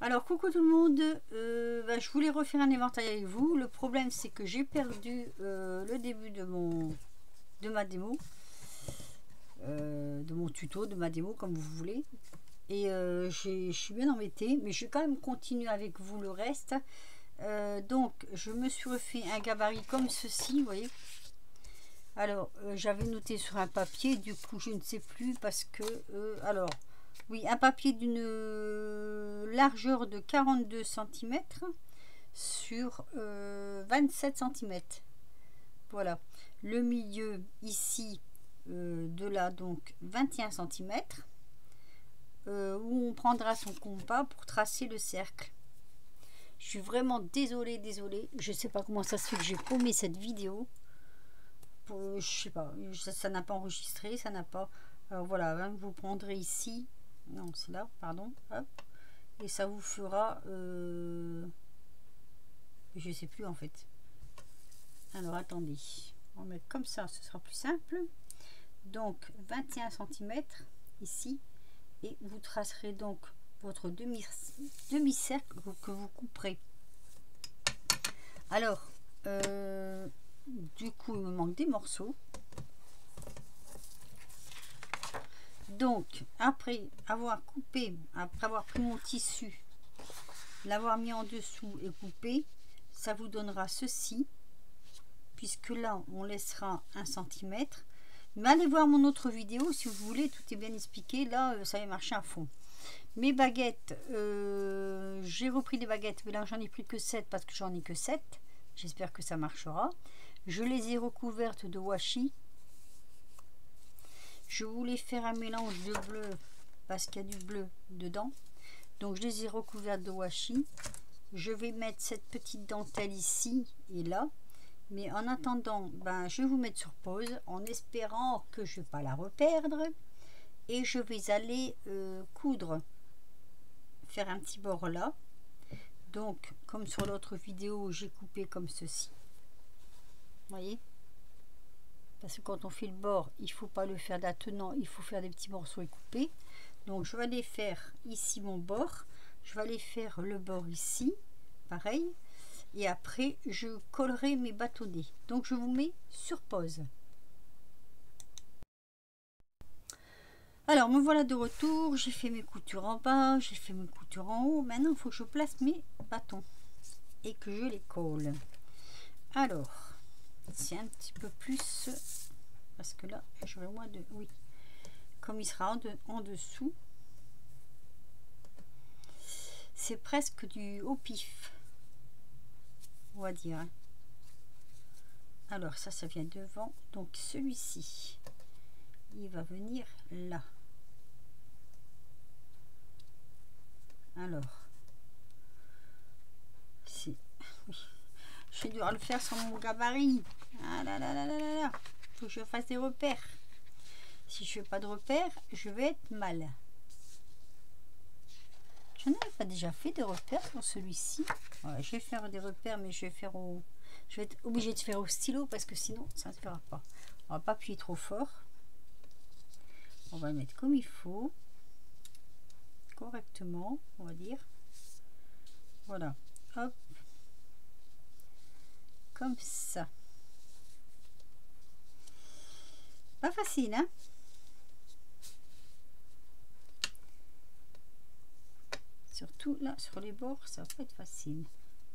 Alors coucou tout le monde, je voulais refaire un éventail avec vous. Le problème c'est que j'ai perdu le début de ma démo, de mon tuto, de ma démo comme vous voulez. Et je suis bien embêtée, mais je vais quand même continuer avec vous le reste. Donc je me suis refait un gabarit comme ceci, vous voyez. Alors j'avais noté sur un papier, du coup je ne sais plus parce que alors oui, un papier d'une largeur de 42 cm sur 27 cm. Voilà. Le milieu ici de là, donc 21 cm. Où on prendra son compas pour tracer le cercle. Je suis vraiment désolée. Je sais pas comment ça se fait que j'ai paumé cette vidéo. Je sais pas, ça n'a pas enregistré, ça n'a pas... Alors voilà, hein, vous prendrez ici... Non, c'est là, pardon. Hop. Et ça vous fera... je sais plus en fait. Alors attendez. On va mettre comme ça, ce sera plus simple. Donc 21 cm ici. Et vous tracerez donc votre demi-cercle que vous couperez. Alors, du coup, il me manque des morceaux. Donc, après avoir coupé, après avoir pris mon tissu, l'avoir mis en dessous et coupé, ça vous donnera ceci, puisque là, on laissera 1 cm. Mais allez voir mon autre vidéo si vous voulez, tout est bien expliqué. Là, ça va marcher à fond. Mes baguettes, j'ai repris des baguettes, mais là, j'en ai pris que 7 parce que j'en ai que 7. J'espère que ça marchera. Je les ai recouvertes de washi. Je voulais faire un mélange de bleu parce qu'il y a du bleu dedans. Donc, je les ai recouvertes de washi. Je vais mettre cette petite dentelle ici et là. Mais en attendant, je vais vous mettre sur pause en espérant que je ne vais pas la reperdre. Et je vais aller coudre, faire un petit bord là. Donc, comme sur l'autre vidéo, j'ai coupé comme ceci. Vous voyez? Parce que quand on fait le bord, il ne faut pas le faire d'attenant, il faut faire des petits morceaux et couper. Donc, je vais aller faire ici mon bord. Je vais aller faire le bord ici, pareil. Et après, je collerai mes bâtonnets. Donc, je vous mets sur pause. Alors, me voilà de retour. J'ai fait mes coutures en bas, j'ai fait mes coutures en haut. Maintenant, il faut que je place mes bâtons et que je les colle. Alors, c'est un petit peu plus... Parce que là, j'aurai moins de... Oui, comme il sera en dessous. C'est presque du au pif, on va dire. Alors, ça vient devant. Donc, celui-ci, il va venir là. Alors, c'est... Oui. Je vais devoir le faire sur mon gabarit. Ah là là là là là là. Faut que je fasse des repères. Si je fais pas de repères, je vais être mal. Je n'avais pas déjà fait des repères sur celui-ci. Ouais, je vais faire des repères, mais je vais faire au... Je vais être obligée de faire au stylo parce que sinon ça ne se fera pas. On va pas appuyer trop fort. On va le mettre comme il faut. Correctement, on va dire. Voilà. Hop. Comme ça. Pas facile, hein? Surtout là, sur les bords, ça va pas être facile.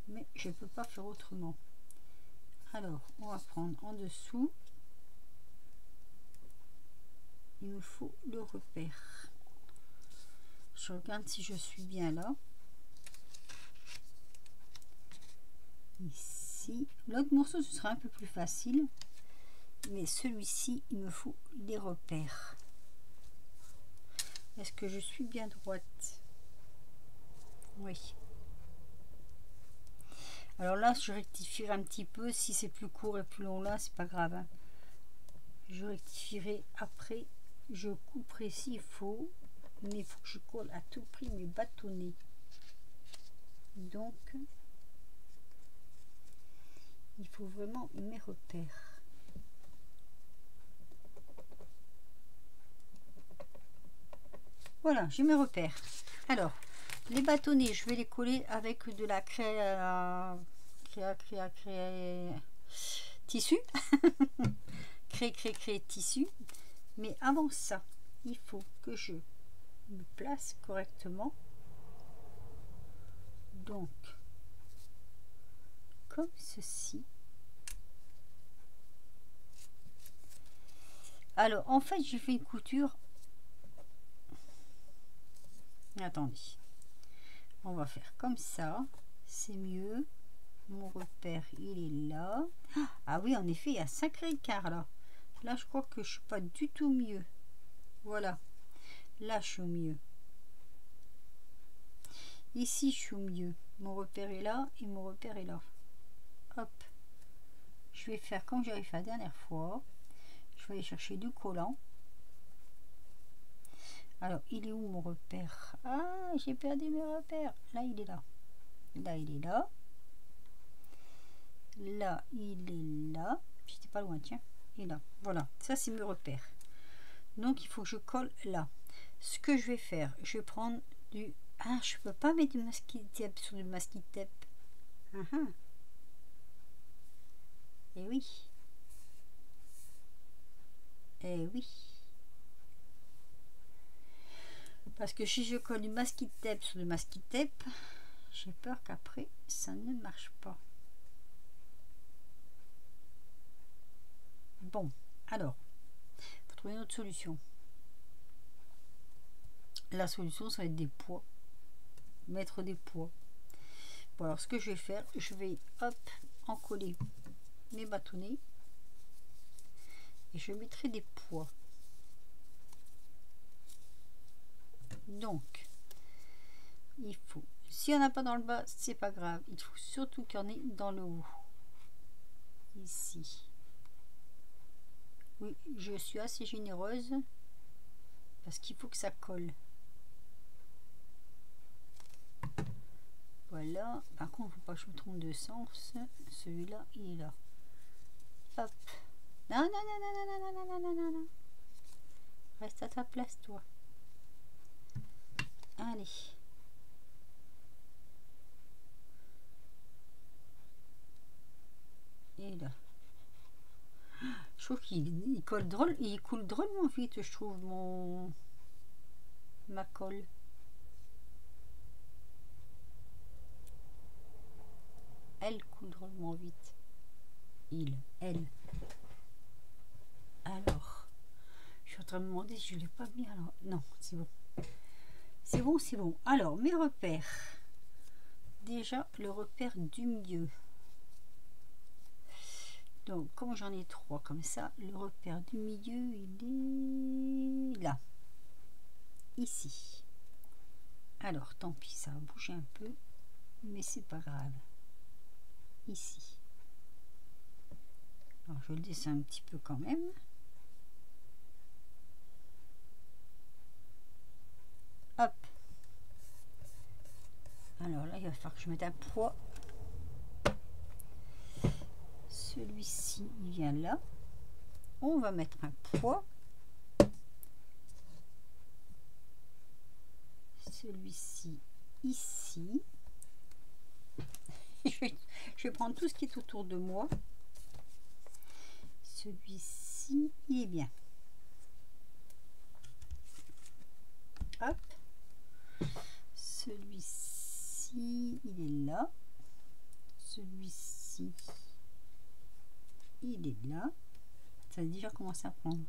Mais je peux pas faire autrement. Alors, on va prendre en dessous. Il me faut le repère. Je regarde si je suis bien là. Ici. L'autre morceau, ce sera un peu plus facile. Mais celui-ci, il me faut les repères. Est-ce que je suis bien droite? Oui. Alors là, je rectifierai un petit peu. Si c'est plus court et plus long là, c'est pas grave. Hein. Je rectifierai après. Je couperai s'il faut. Mais il faut que je colle à tout prix mes bâtonnets. Donc, il faut vraiment mes repères. Voilà, j'ai mes repères. Alors, Les bâtonnets, je vais les coller avec de la tissu. Créer tissu. Mais avant ça, il faut que je me place correctement. Donc, comme ceci. Alors, en fait, j'ai fait une couture. Attendez. On va faire comme ça. C'est mieux. Mon repère, il est là. Ah oui, en effet, il y a 5 écarts là. Là, je crois que je suis pas du tout mieux. Voilà. Là, je suis au mieux. Ici, je suis au mieux. Mon repère est là et mon repère est là. Hop. Je vais faire comme j'avais fait la dernière fois. Je vais aller chercher du collant. Alors, il est où mon repère? Ah, j'ai perdu mes repères. Là, il est là. Là, il est là. Là, il est là. J'étais pas loin, tiens. Et là. Voilà. Ça, c'est mes repères. Donc, il faut que je colle là. Ce que je vais faire, je vais prendre du... Ah, je peux pas mettre du masking tape sur du masking tape. Eh oui. Eh oui. Parce que si je colle du masking tape sur du masking tape, j'ai peur qu'après, ça ne marche pas. Bon, alors, il faut trouver une autre solution. La solution, ça va être des poids. Mettre des poids. Bon, alors ce que je vais faire, je vais hop, en coller mes bâtonnets et je mettrai des poids. Donc, il faut, si on n'a pas dans le bas, c'est pas grave, il faut surtout qu'il y en ait dans le haut. Ici. Oui, je suis assez généreuse parce qu'il faut que ça colle. Voilà. Par contre, il ne faut pas que je me trompe de sens. Celui-là, il est là. Hop. Non, non, non, non, non, non, non, non, non, non. Reste à ta place, toi. Allez. Et là. Je trouve qu'il colle drôle, il coule drôlement vite, je trouve, ma colle. Elle coule drôlement vite. Elle. Alors, je suis en train de me demander si je ne l'ai pas mis. Alors, non, c'est bon. C'est bon, c'est bon. Alors, mes repères. Déjà, le repère du milieu. Donc, comme j'en ai 3 comme ça, le repère du milieu, il est là. Ici. Alors, tant pis, ça va bouger un peu, mais c'est pas grave. Ici. Alors, je le descends un petit peu quand même. Hop. Alors là, il va falloir que je mette un poids. Celui-ci, il vient là. On va mettre un poids. Celui-ci, ici. Je vais prendre tout ce qui est autour de moi. Celui-ci, il est bien. Hop. Celui-ci, il est là. Celui-ci, il est là. Ça a déjà commencé à prendre.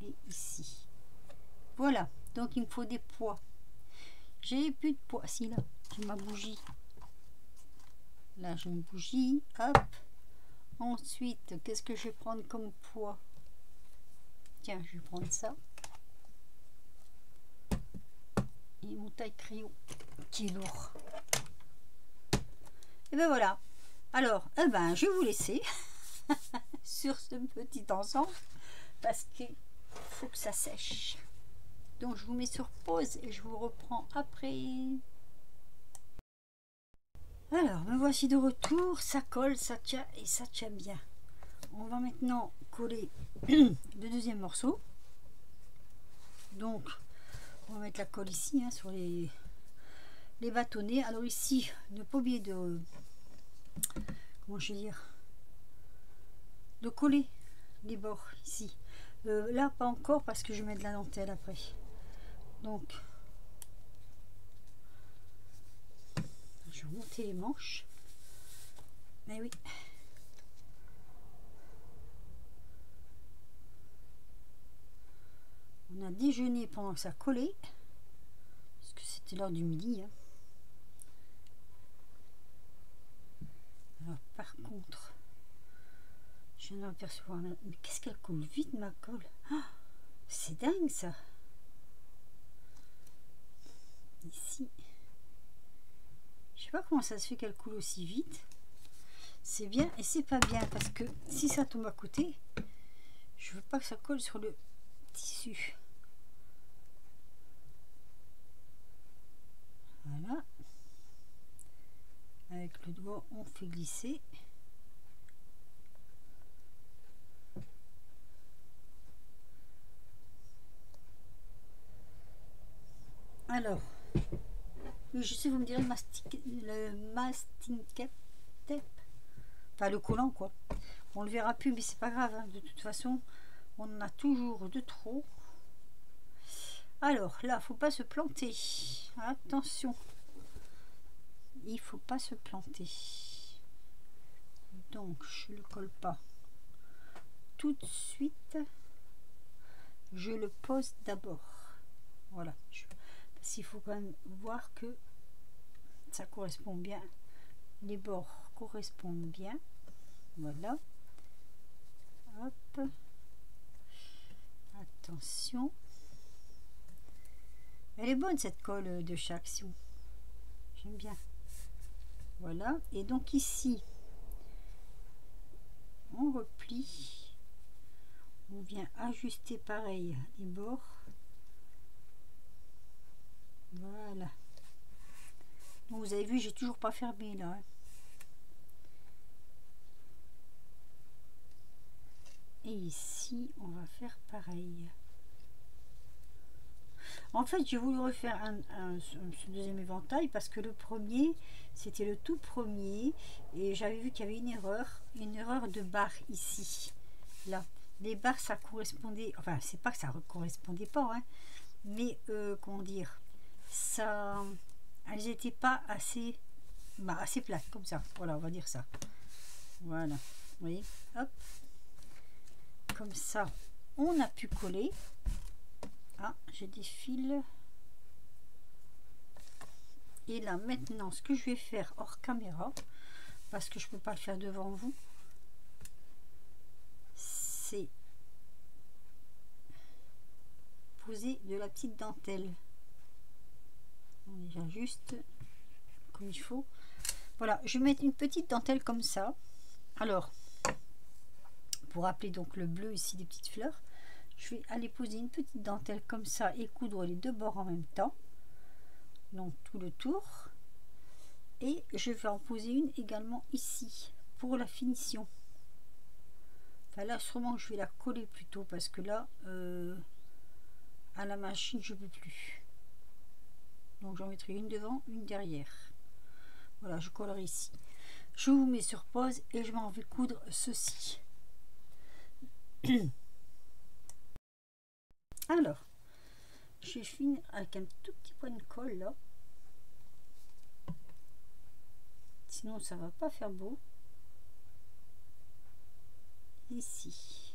Et ici. Voilà. Donc, il me faut des poids. J'ai plus de poids. Si, là, j'ai ma bougie. Là, j'ai une bougie. Hop. Ensuite, qu'est-ce que je vais prendre comme poids? Tiens, je vais prendre ça. Et mon taille crayon qui est lourd. Et ben voilà. Alors, je vais vous laisser sur ce petit ensemble parce qu'il faut que ça sèche. Donc, je vous mets sur pause et je vous reprends après. Alors, me voici de retour. Ça colle, ça tient et ça tient bien. On va maintenant coller le deuxième morceau. Donc, on va mettre la colle ici, hein, sur les les bâtonnets. Alors ici, ne pas oublier de, comment je vais dire, de coller les bords ici. Là pas encore parce que je mets de la dentelle après. Donc je vais monter les manches. Mais oui. On a déjeuné pendant que ça collait. Parce que c'était l'heure du midi. Hein. Alors par contre, je viens d'apercevoir. Mais qu'est-ce qu'elle colle vite ma colle. Oh, c'est dingue ça. Ici. Je sais pas comment ça se fait qu'elle coule aussi vite. C'est bien et c'est pas bien parce que si ça tombe à côté, je veux pas que ça colle sur le tissu. Voilà. Avec le doigt, on fait glisser. Alors, je sais, vous me direz le masking tape, enfin le collant quoi. On le verra plus, mais c'est pas grave. Hein. De toute façon, on en a toujours de trop. Alors là, faut pas se planter. Attention, il faut pas se planter. Donc, je le colle pas tout de suite. Je le pose d'abord. Voilà. Parce qu'il faut quand même voir que ça correspond bien. Les bords correspondent bien. Voilà. Hop. Attention. Elle est bonne cette colle de chez Action. J'aime bien. Voilà. Et donc ici, on replie. On vient ajuster pareil les bords. Voilà. Donc vous avez vu, j'ai toujours pas fermé là. Hein. Et ici, on va faire pareil. En fait, j'ai voulu refaire ce deuxième éventail parce que le premier, c'était le tout premier. Et j'avais vu qu'il y avait une erreur de barre ici. Là, les barres, ça correspondait... Enfin, c'est pas que ça ne correspondait pas, hein, mais comment dire, ça... Elles n'étaient pas assez... assez plates, comme ça. Voilà, on va dire ça. Voilà. Vous voyez, hop. Comme ça, on a pu coller. Ah, j'ai des fils. Et là, maintenant, ce que je vais faire hors caméra, parce que je peux pas le faire devant vous, c'est poser de la petite dentelle. On juste comme il faut. Voilà, je vais mettre une petite dentelle comme ça. Alors, pour appeler donc le bleu ici des petites fleurs, je vais aller poser une petite dentelle comme ça et coudre les deux bords en même temps, donc tout le tour, et je vais en poser une également ici pour la finition. Enfin là sûrement je vais la coller plutôt parce que là à la machine je peux plus, donc j'en mettrai une devant, une derrière. Voilà, je collerai ici. Je vous mets sur pause et je m'en vais coudre ceci. Alors, je vais finir avec un tout petit point de colle là. Sinon, ça va pas faire beau. Ici.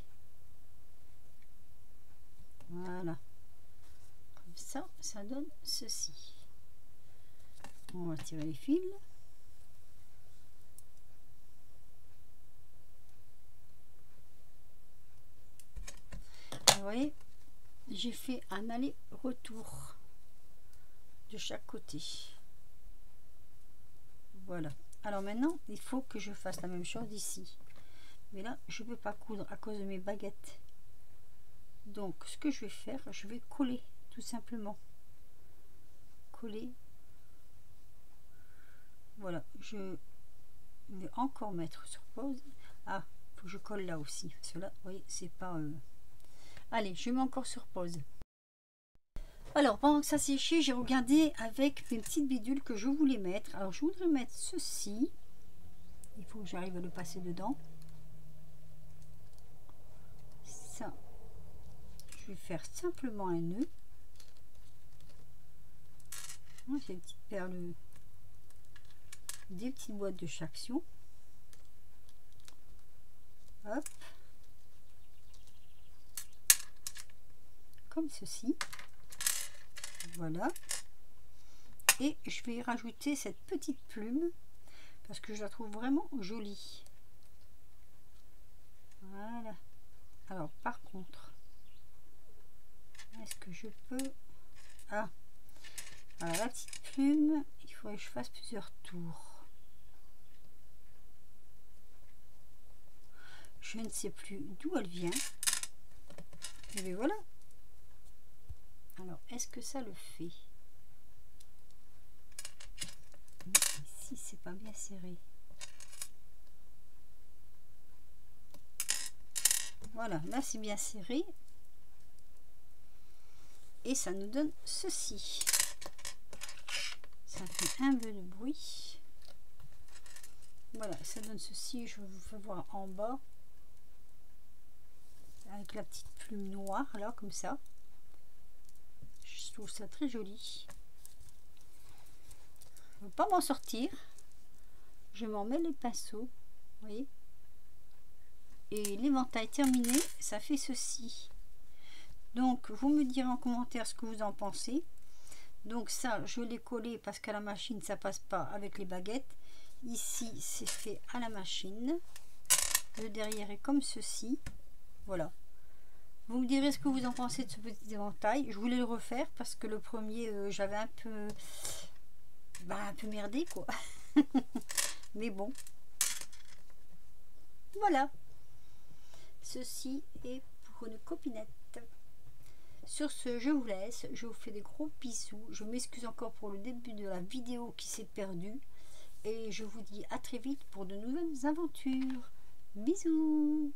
Voilà. Comme ça, ça donne ceci. On va tirer les fils. Vous voyez, j'ai fait un aller-retour de chaque côté. Voilà. Alors maintenant, il faut que je fasse la même chose ici. Mais là, je ne peux pas coudre à cause de mes baguettes. Donc, ce que je vais faire, je vais coller, tout simplement. Coller. Voilà. Je vais encore mettre sur pause. Ah, il faut que je colle là aussi. Parce que là, vous voyez, c'est pas... Allez, je mets encore sur pause. Alors, pendant que ça séchait, j'ai regardé avec mes petites bidules que je voulais mettre. Alors, je voudrais mettre ceci. Il faut que j'arrive à le passer dedans. Ça, je vais faire simplement un nœud. J'ai une petite perle, des petites boîtes de Chaction. Hop. Comme ceci. Voilà. Et je vais rajouter cette petite plume parce que je la trouve vraiment jolie. Voilà. Alors par contre, est-ce que je peux... Ah, voilà la petite plume, il faudrait que je fasse plusieurs tours. Je ne sais plus d'où elle vient. Et bien voilà. Alors, est-ce que ça le fait? Ici, c'est pas bien serré. Voilà, là c'est bien serré. Et ça nous donne ceci. Ça fait un peu de bruit. Voilà, ça donne ceci. Je vous fais voir en bas. Avec la petite plume noire, là, comme ça. Je trouve ça très joli. Je ne veux pas m'en sortir. Je m'en mets les pinceaux. Vous voyez? Et l'éventail terminé, ça fait ceci. Donc, vous me direz en commentaire ce que vous en pensez. Donc ça, je l'ai collé parce qu'à la machine, ça passe pas avec les baguettes. Ici, c'est fait à la machine. Le derrière est comme ceci. Voilà. Vous me direz ce que vous en pensez de ce petit éventail. Je voulais le refaire parce que le premier, j'avais un peu merdé, quoi. Mais bon. Voilà. Ceci est pour une copinette. Sur ce, je vous laisse. Je vous fais des gros bisous. Je m'excuse encore pour le début de la vidéo qui s'est perdu. Et je vous dis à très vite pour de nouvelles aventures. Bisous.